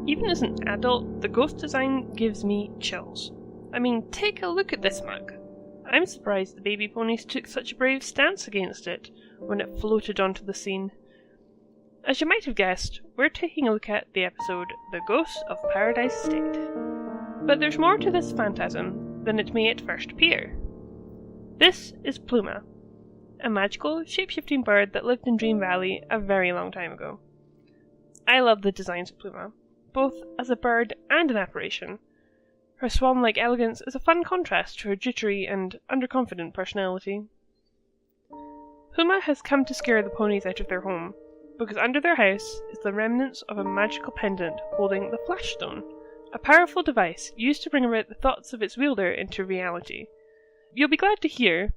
Even as an adult, the ghost design gives me chills. I mean, take a look at this mug. I'm surprised the baby ponies took such a brave stance against it when it floated onto the scene. As you might have guessed, we're taking a look at the episode The Ghost of Paradise State. But there's more to this phantasm than it may at first appear. This is Pluma, a magical, shape-shifting bird that lived in Dream Valley a very long time ago. I love the designs of Pluma, both as a bird and an apparition. Her swan-like elegance is a fun contrast to her jittery and underconfident personality. Pluma has come to scare the ponies out of their home, because under their house is the remnants of a magical pendant holding the Flash Stone, a powerful device used to bring about the thoughts of its wielder into reality. You'll be glad to hear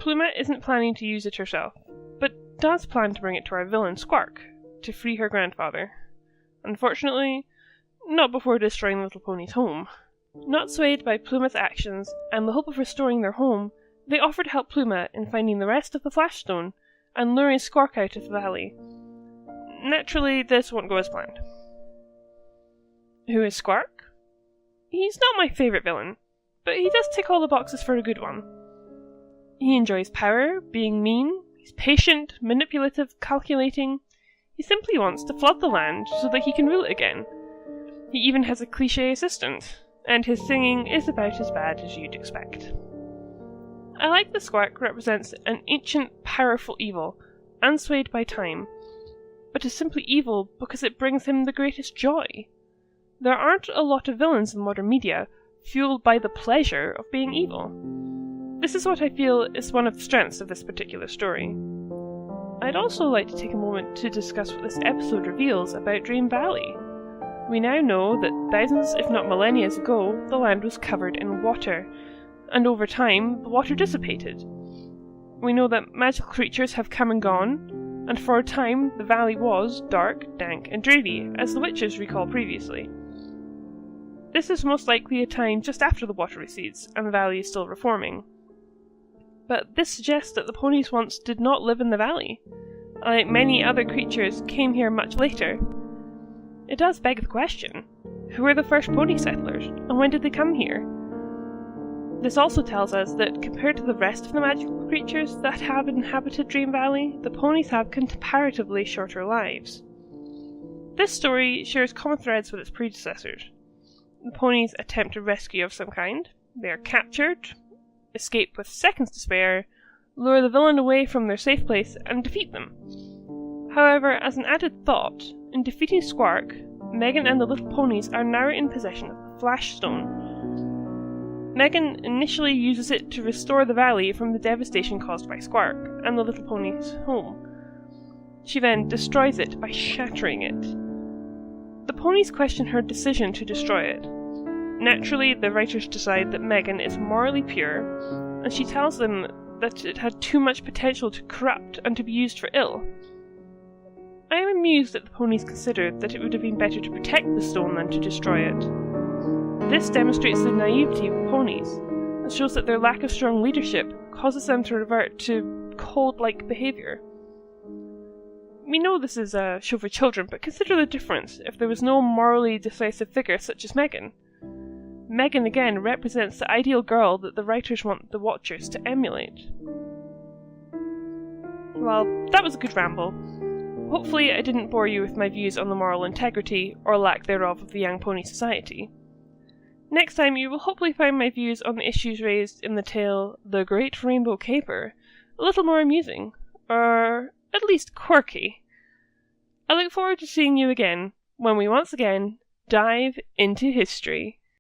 Pluma isn't planning to use it herself, but does plan to bring it to our villain Squark to free her grandfather. Unfortunately, not before destroying the little pony's home. Not swayed by Pluma's actions and the hope of restoring their home, they offer to help Pluma in finding the rest of the Flash Stone and luring Squark out of the valley. Naturally, this won't go as planned. Who is Squark? He's not my favourite villain, but he does tick all the boxes for a good one. He enjoys power, being mean, he's patient, manipulative, calculating. He simply wants to flood the land so that he can rule it again. He even has a cliché assistant, and his singing is about as bad as you'd expect. I like that Squark represents an ancient, powerful evil, unswayed by time, but is simply evil because it brings him the greatest joy. There aren't a lot of villains in modern media fueled by the pleasure of being evil. This is what I feel is one of the strengths of this particular story. I'd also like to take a moment to discuss what this episode reveals about Dream Valley. We now know that thousands, if not millennia ago, the land was covered in water, and over time, the water dissipated. We know that magical creatures have come and gone, and for a time the valley was dark, dank, and dreary, as the witches recall previously. This is most likely a time just after the water recedes, and the valley is still reforming. But this suggests that the ponies once did not live in the valley. Like many other creatures, came here much later. It does beg the question, who were the first pony settlers, and when did they come here? This also tells us that compared to the rest of the magical creatures that have inhabited Dream Valley, the ponies have comparatively shorter lives. This story shares common threads with its predecessors. The ponies attempt a rescue of some kind, they are captured, escape with seconds to spare, lure the villain away from their safe place, and defeat them. However, as an added thought, in defeating Squark, Megan and the little ponies are now in possession of the Flash Stone. Megan initially uses it to restore the valley from the devastation caused by Squark and the little pony's home. She then destroys it by shattering it. The ponies question her decision to destroy it. Naturally, the writers decide that Megan is morally pure, and she tells them that it had too much potential to corrupt and to be used for ill. I am amused that the ponies considered that it would have been better to protect the stone than to destroy it. This demonstrates the naivety of ponies, and shows that their lack of strong leadership causes them to revert to cold-like behaviour. We know this is a show for children, but consider the difference if there was no morally decisive figure such as Megan. Megan again represents the ideal girl that the writers want the watchers to emulate. Well, that was a good ramble. Hopefully I didn't bore you with my views on the moral integrity, or lack thereof, of the young pony society. Next time you will hopefully find my views on the issues raised in the tale The Great Rainbow Caper a little more amusing, or at least quirky. I look forward to seeing you again, when we once again dive into history.